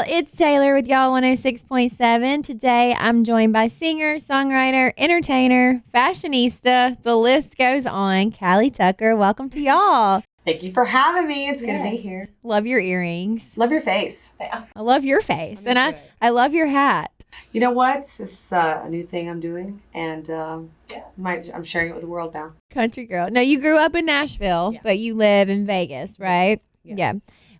y'all. It's Taylor with y'all 106.7. Today, I'm joined by singer, songwriter, entertainer, fashionista. The list goes on. Cali Tucker. Welcome to y'all. Thank you for having me. It's good to be here. Love your earrings. Love your face. I love your face. And I love your hat. You know what? This is a new thing I'm doing, and I'm sharing it with the world now. Country girl. No, you grew up in Nashville, but you live in Vegas, right? Yes. Yeah.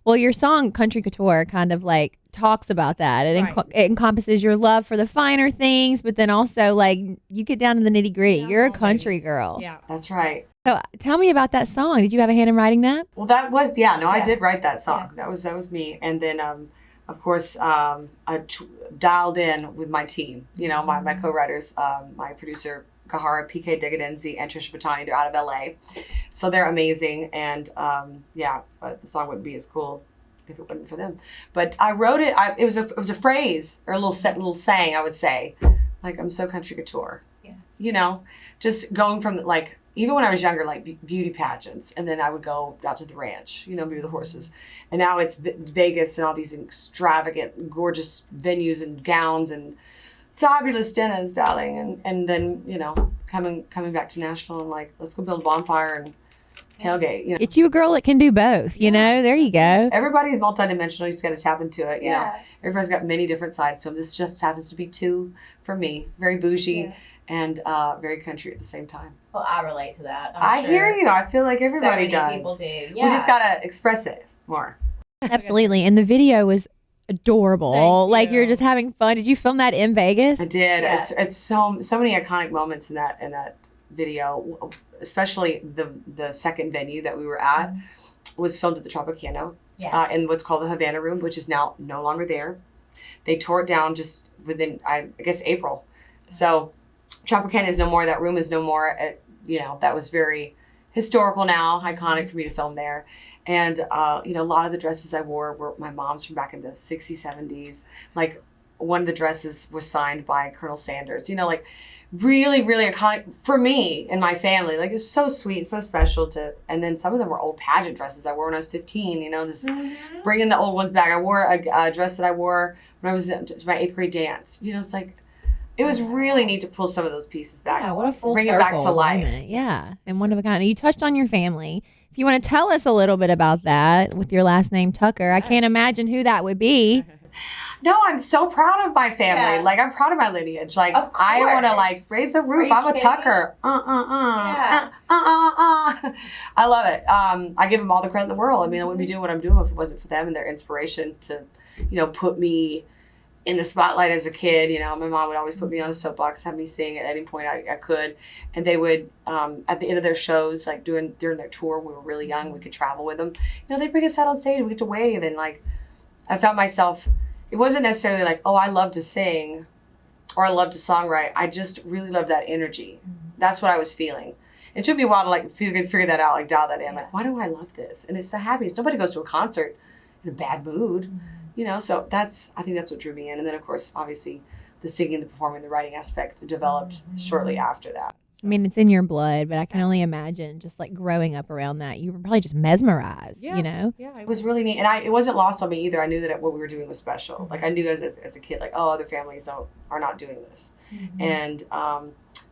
Well, your song Country Couture kind of like talks about that. It, it encompasses your love for the finer things, but then also like you get down to the nitty gritty. You're a country girl. Yeah, that's right. So tell me about that song. Did you have a hand in writing that? Well, that was, I did write that song. Yeah. That was me. And then, of course, I dialed in with my team, my co-writers, my producer, Kahara, PK Digadenzi, and Trisha Patani. They're out of LA. So they're amazing. And but the song wouldn't be as cool if it wasn't for them. But I wrote it, it was a phrase or a little saying, I would say, like, I'm so country couture. Yeah. Just going from like, even when I was younger, like beauty pageants, and then I would go out to the ranch, be with the horses. And now it's Vegas and all these extravagant, gorgeous venues and gowns and fabulous dinners, darling. And then, coming back to Nashville and like, let's go build a bonfire and tailgate. It's you a girl that can do both, there you go. Everybody's multidimensional. You just got to tap into it, you know. Everybody's got many different sides. So this just happens to be two for me. Very bougie and very country at the same time. Well, I relate to that. I hear you. I feel like everybody does. People do. Yeah. We just got to express it more. Absolutely. And the video was adorable. Like you're just having fun. Did you film that in Vegas? I did. Yeah. It's so many iconic moments in that video, especially the second venue that we were at was filmed at the Tropicana in what's called the Havana Room, which is now no longer there. They tore it down just within, I guess, April. So Tropicana is no more. That room is no more. That was very historical now, iconic for me to film there. And, a lot of the dresses I wore were my mom's from back in the 60s, 70s. Like, one of the dresses was signed by Colonel Sanders. Like, really, really iconic for me and my family. Like, it's so sweet, so special and then some of them were old pageant dresses I wore when I was 15, just bringing the old ones back. I wore a dress that I wore when I was to my 8th grade dance. It's like, it was really neat to pull some of those pieces back. Yeah, what a full bring circle it back to life. Moment. Yeah, and one of a kind. You touched on your family. If you want to tell us a little bit about that with your last name Tucker, I can't imagine who that would be. No, I'm so proud of my family. Yeah. Like, I'm proud of my lineage. Like, I want to raise the roof. I'm a Tucker. I love it. I give them all the credit in the world. I mean, I wouldn't be doing what I'm doing if it wasn't for them and their inspiration to, put me in the spotlight as a kid. My mom would always put me on a soapbox, have me sing at any point I could. And they would, at the end of their shows, like during their tour, we were really young, we could travel with them. They'd bring us out on stage, we get to wave. And I found myself, it wasn't necessarily like, oh, I love to sing or I love to songwrite. I just really love that energy. That's what I was feeling. It took me a while to figure that out, dial that in. Like, why do I love this? And it's the happiest. Nobody goes to a concert in a bad mood. So I think that's what drew me in. And then, of course, obviously, the singing, the performing, the writing aspect developed shortly after that. I mean, it's in your blood, but I can only imagine just like growing up around that. You were probably just mesmerized, Yeah, it was really neat. And it wasn't lost on me either. I knew that what we were doing was special. Like, I knew as a kid, like, oh, other families are not doing this. And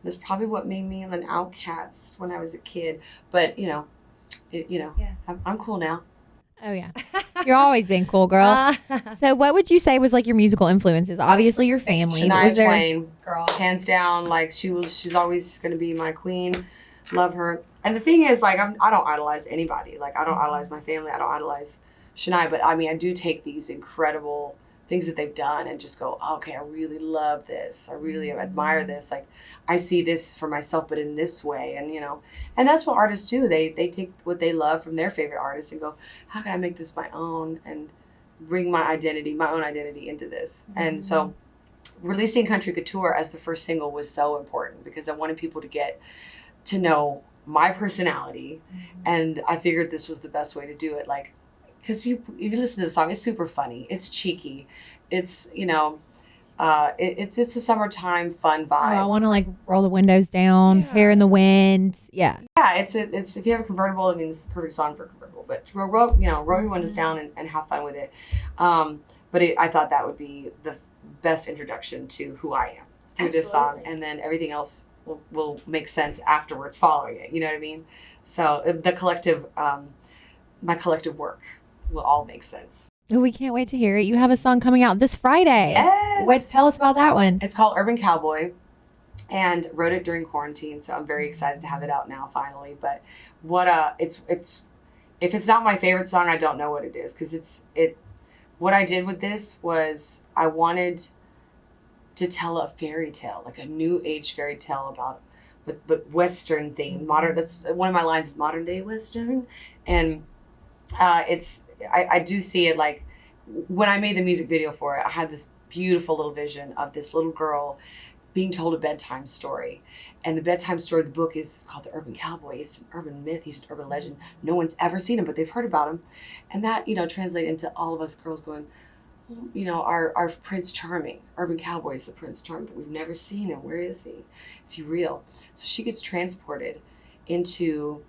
that's probably what made me an outcast when I was a kid. But, I'm cool now. Oh, yeah. You're always been cool, girl. So what would you say was like your musical influences? Obviously your family. Shania Twain, girl, hands down. Like, she's always going to be my queen. Love her. And the thing is, like, I don't idolize anybody. Like, I don't idolize my family. I don't idolize Shania. But, I mean, I do take these incredible things that they've done and just go, oh, okay, I really love this. I really admire this. Like, I see this for myself, but in this way. And, and that's what artists do. They take what they love from their favorite artists and go, how can I make this my own and bring my own identity into this? And so releasing Country Couture as the first single was so important because I wanted people to get to know my personality. And I figured this was the best way to do it. Like, because if you listen to the song, it's super funny. It's cheeky. It's, it's a summertime fun vibe. Oh, I want to like roll the windows down, hair in the wind. Yeah. Yeah, it's if you have a convertible, I mean, it's the perfect song for a convertible. But roll your windows down and have fun with it. But I thought that would be the best introduction to who I am through this song, and then everything else will make sense afterwards following it. You know what I mean? So the collective, my collective work will all make sense. We can't wait to hear it. You have a song coming out this Friday. Yes. Tell us about that one. It's called Urban Cowboy, and wrote it during quarantine. So I'm very excited to have it out now finally. But it's if it's not my favorite song, I don't know what it is, because what I did with this was I wanted to tell a fairy tale, like a new age fairy tale about, but Western theme, modern. That's one of my lines is modern day Western, and I do see it like when I made the music video for it. I had this beautiful little vision of this little girl being told a bedtime story, and the bedtime story of the book is called The Urban Cowboy. It's an urban myth. He's an urban legend. No one's ever seen him, but they've heard about him, and that translated into all of us girls going, our Prince Charming, Urban Cowboy is the Prince Charming, but we've never seen him. Where is he? Is he real? So she gets transported into,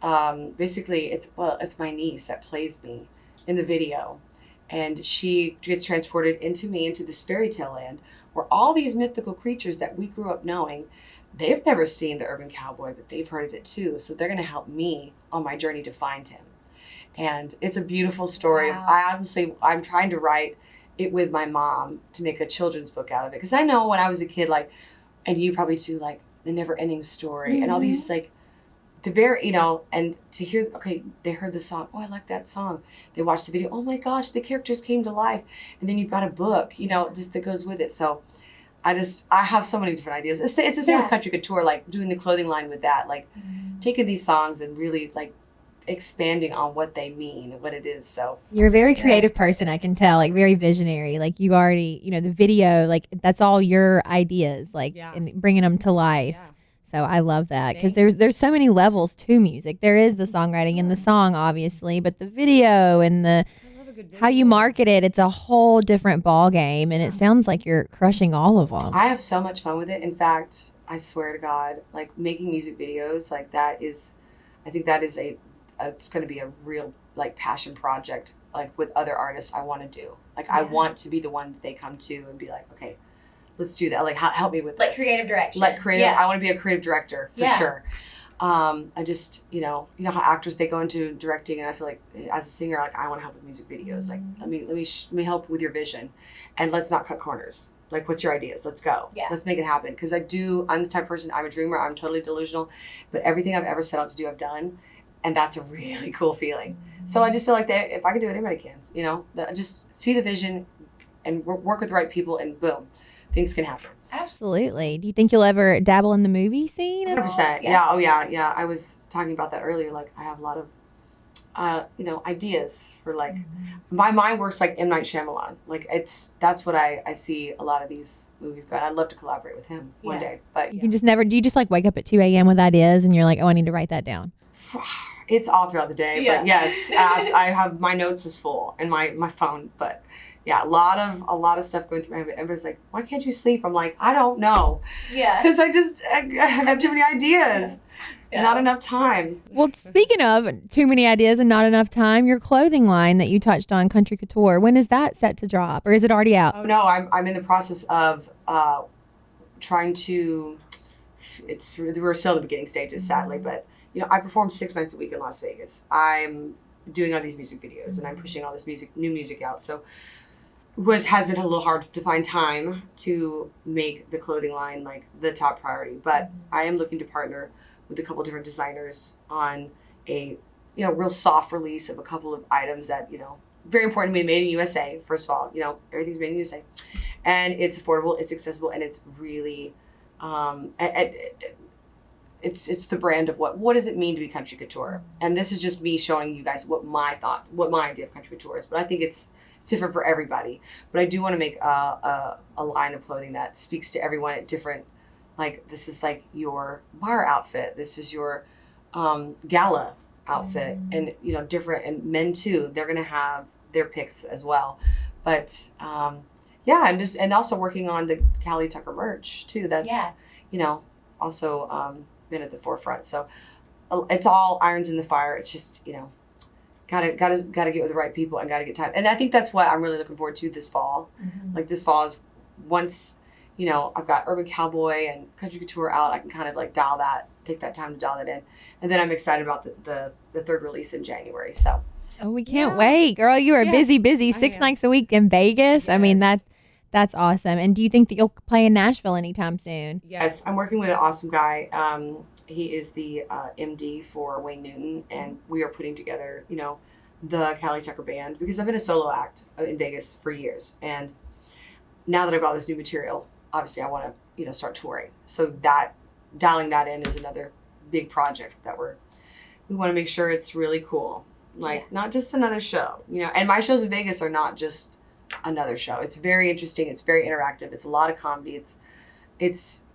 basically it's my niece that plays me in the video. And she gets transported into this fairy tale land where all these mythical creatures that we grew up knowing, they've never seen the Urban Cowboy, but they've heard of it too. So they're going to help me on my journey to find him. And it's a beautiful story. Wow. I'm trying to write it with my mom to make a children's book out of it. Because I know when I was a kid, like, and you probably too, like the never ending story and all these, like, the very, and to hear, okay, they heard the song. Oh, I like that song. They watched the video. Oh my gosh, the characters came to life. And then you've got a book, just that goes with it. So I have so many different ideas. It's the same with Country Couture, like doing the clothing line with that, like taking these songs and really like expanding on what they mean and what it is. So you're a very creative person, I can tell, like very visionary. Like you already, the video, like that's all your ideas, like and bringing them to life. Yeah. So I love that because there's so many levels to music. There is the songwriting and the song, obviously, but the video and the how you market it, it's a whole different ball game. And it sounds like you're crushing all of them. I have so much fun with it. In fact, I swear to God, like making music videos, like I think that is it's going to be a real like passion project. Like with other artists, I want to do. Like I want to be the one that they come to and be like, okay, let's do that. Like, help me with like creative direction. Like creative. I want to be a creative director for sure. I just, you know how actors, they go into directing, and I feel like as a singer, like I want to help with music videos. Like, let me help with your vision, and let's not cut corners. Like, what's your ideas? Let's go. Yeah. Let's make it happen. Because I'm the type of person, I'm a dreamer. I'm totally delusional, but everything I've ever set out to do, I've done, and that's a really cool feeling. So I just feel like that if I can do it, anybody can. Just see the vision, and work with the right people, and boom. Things can happen. Absolutely. Do you think you'll ever dabble in the movie scene? 100%. Yeah. Oh, yeah. I was talking about that earlier. Like, I have a lot of, ideas for like, my mind works like M. Night Shyamalan. Like, that's what I see a lot of these movies going. I'd love to collaborate with him one day. But you can just never, do you just like wake up at 2 a.m. with ideas and you're like, oh, I need to write that down? It's all throughout the day. Yeah. But yes, I have, my notes is full and my phone, but yeah, a lot of stuff going through my head. Everybody's like, why can't you sleep? I'm like, I don't know. Yeah. Because I have too many ideas and not enough time. Well, speaking of too many ideas and not enough time, your clothing line that you touched on, Country Couture, when is that set to drop? Or is it already out? Oh, no, I'm in the process of trying to, we're still in the beginning stages, sadly, but I perform 6 nights a week in Las Vegas. I'm doing all these music videos and I'm pushing all this new music out. So has been a little hard to find time to make the clothing line like the top priority, but I am looking to partner with a couple different designers on a real soft release of a couple of items that very important to me, made in USA. First of all, everything's made in USA, and it's affordable, it's accessible, and it's really it's the brand of what does it mean to be Country Couture. And this is just me showing you guys what my idea of Country Couture is, but I think it's different for everybody. But I do want to make a line of clothing that speaks to everyone at different, like, this is like your bar outfit, this is your gala outfit, and different, and men too, they're gonna have their picks as well. But and also working on the Cali Tucker merch too. That's also been at the forefront. So it's all irons in the fire. It's just gotta get with the right people and gotta get time. And I think that's what I'm really looking forward to this fall. Like this fall is once, you know, I've got Urban Cowboy and Country Couture out, I can kind of like take that time to dial that in. And then I'm excited about the third release in January. So. Oh, we can't wait, girl. You are busy. 6 nights a week in Vegas. Yes. I mean, that's awesome. And do you think that you'll play in Nashville anytime soon? Yes, I'm working with an awesome guy. He is the MD for Wayne Newton, and we are putting together, you know, the Cali Tucker band, because I've been a solo act in Vegas for years. And now that I've got this new material, obviously I want to, you know, start touring. So that dialing that in is another big project that we want to make sure it's really cool. Like, not just another show, you know. And my shows in Vegas are not just another show. It's very interesting. It's very interactive. It's a lot of comedy. It's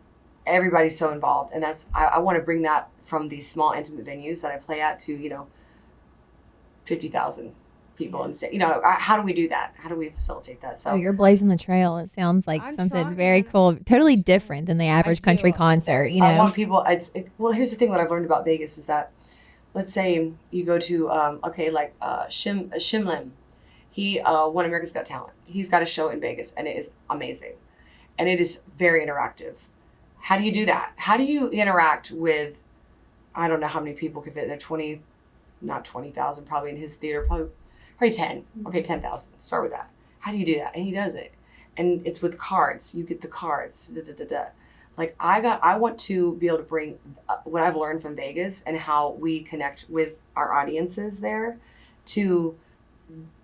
everybody's so involved. And that's, I want to bring that from these small, intimate venues that I play at to, you know, 50,000 people and say, you know, how do we do that? How do we facilitate that? So you're blazing the trail. It sounds like something very cool, totally different than the average country concert, you know. I want people, well, here's the thing that I've learned about Vegas is that, let's say you go to, Shimlim. He won America's Got Talent. He's got a show in Vegas, and it is amazing. And it is very interactive. How do you do that? How do you interact with, I don't know how many people could fit there, not 20,000 probably in his theater, probably 10. Okay, 10,000. Start with that. How do you do that? And he does it. And it's with cards. You get the cards. Like I want to be able to bring what I've learned from Vegas and how we connect with our audiences there to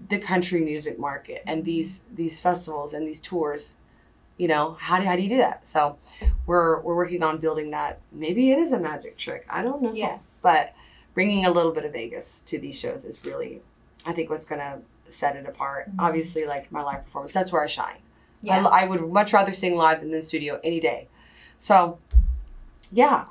the country music market and these festivals and these tours. You know, how do you do that? So we're working on building that. Maybe it is a magic trick. I don't know. Yeah. But bringing a little bit of Vegas to these shows is really, I think, what's going to set it apart. Obviously, like my live performance, that's where I shine. Yeah. I would much rather sing live than in the studio any day. So, yeah.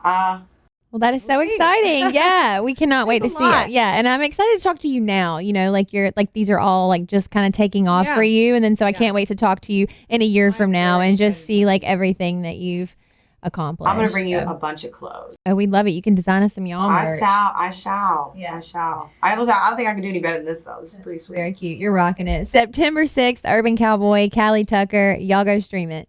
Well, that is so exciting. Yeah, we cannot wait to see it. Yeah, and I'm excited to talk to you now. You know, like these are all like just kind of taking off for you, and then so I can't wait to talk to you in a year from now and just see like everything that you've accomplished. I'm gonna bring you a bunch of clothes. Oh, we'd love it. You can design us some y'all merch. I shall. Yeah. I shall. I don't think I can do any better than this though. This is pretty sweet. Very cute. You're rocking it. September 6th, Urban Cowboy, Cali Tucker. Y'all go stream it.